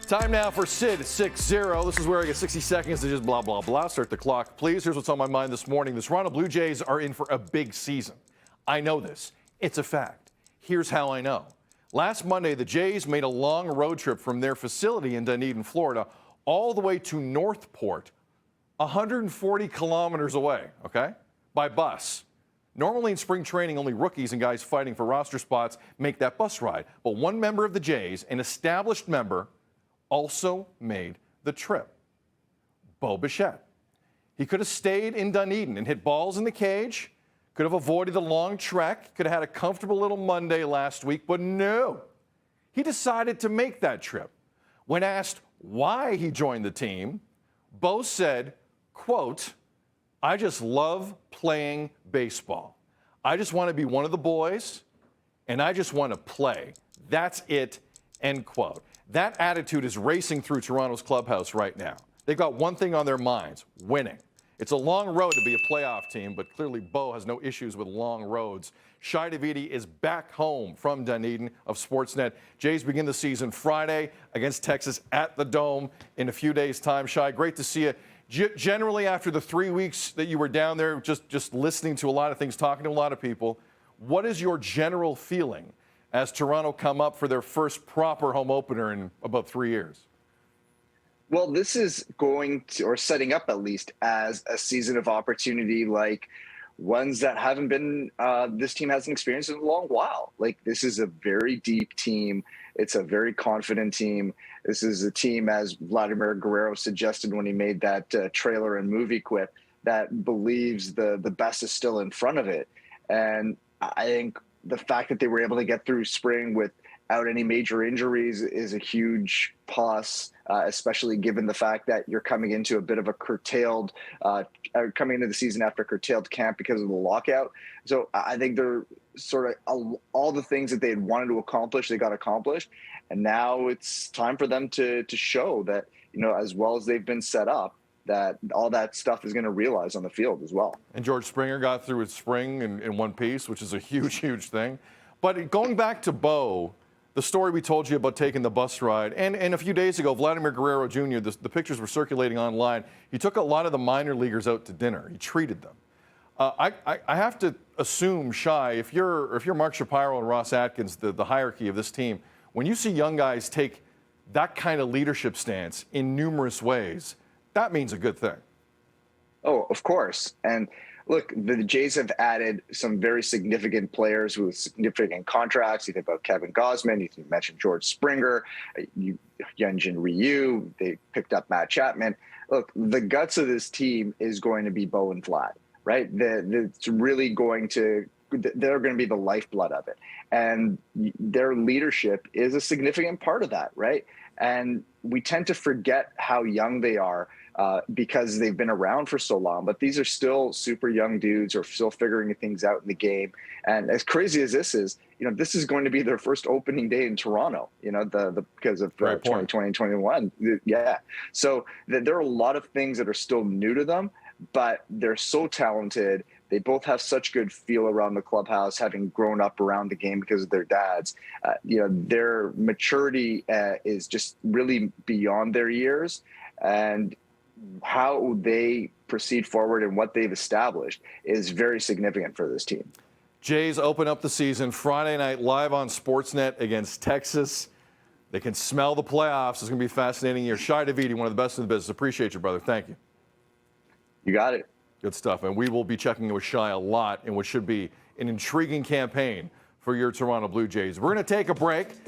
Time now for Sid 6-0. This is where I get 60 seconds to just blah, blah, blah. Start the clock, please. Here's what's on my mind this morning. The Toronto Blue Jays are in for a big season. I know this. It's a fact. Here's how I know. Last Monday, the Jays made a long road trip from their facility in Dunedin, Florida, all the way to Northport, 140 kilometers away, okay, by bus. Normally in spring training, only rookies and guys fighting for roster spots make that bus ride. But one member of the Jays, an established member, also made the trip. Bo Bichette. He could have stayed in Dunedin and hit balls in the cage, could have avoided the long trek, could have had a comfortable little Monday last week, but no. He decided to make that trip. When asked why he joined the team, Bo said, quote, "I just love playing baseball. I just want to be one of the boys, and I just want to play. That's it," end quote. That attitude is racing through Toronto's clubhouse right now. They've got one thing on their minds: winning. It's a long road to be a playoff team, but clearly Bo has no issues with long roads. Shi Davidi is back home from Dunedin of Sportsnet. Jays begin the season Friday against Texas at the Dome in a few days' time. Shi, great to see you. Generally, after the 3 weeks that you were down there, just listening to a lot of things, talking to a lot of people, what is your general feeling as Toronto come up for their first proper home opener in about 3 years? Well, this is going to, or setting up at least, as a season of opportunity like ones that haven't been, this team hasn't experienced in a long while. Like, this is a very deep team. It's a very confident team. This is a team, as Vladimir Guerrero suggested when he made that trailer and movie quip, that believes the best is still in front of it. And I think the fact that they were able to get through spring without any major injuries is a huge plus, especially given the fact that you're coming into a bit of a curtailed, coming into the season after curtailed camp because of the lockout. So I think they're sort of all the things that they had wanted to accomplish, they got accomplished. And now it's time for them to show that, you know, as well as they've been set up, that all that stuff is going to realize on the field as well. And George Springer got through his spring in one piece, which is a huge, huge thing. But going back to Bo, the story we told you about taking the bus ride, and a few days ago, Vladimir Guerrero Jr., the pictures were circulating online. He took a lot of the minor leaguers out to dinner. He treated them. I have to assume, Shi, if you're Mark Shapiro and Ross Atkins, the hierarchy of this team, when you see young guys take that kind of leadership stance in numerous ways, that means a good thing. Oh, of course. And look, the Jays have added some very significant players with significant contracts. You think about Kevin Gausman, you mentioned George Springer, Hyunjin Ryu, they picked up Matt Chapman. Look, the guts of this team is going to be Bo and Vlad, right? It's really they're going to be the lifeblood of it. And their leadership is a significant part of that, right? And we tend to forget how young they are because they've been around for so long. But these are still super young dudes who are still figuring things out in the game. And as crazy as this is, you know, this is going to be their first opening day in Toronto, you know, because of 2020 and 21. Yeah. So there are a lot of things that are still new to them, but they're so talented. They both have such good feel around the clubhouse, having grown up around the game because of their dads. You know, their maturity is just really beyond their years, and how they proceed forward and what they've established is very significant for this team. Jays open up the season Friday night live on Sportsnet against Texas. They can smell the playoffs. It's going to be a fascinating year. Shi Davidi, one of the best in the business. Appreciate you, brother. Thank you. You got it. Good stuff. And we will be checking in with Shi a lot in what should be an intriguing campaign for your Toronto Blue Jays. We're going to take a break.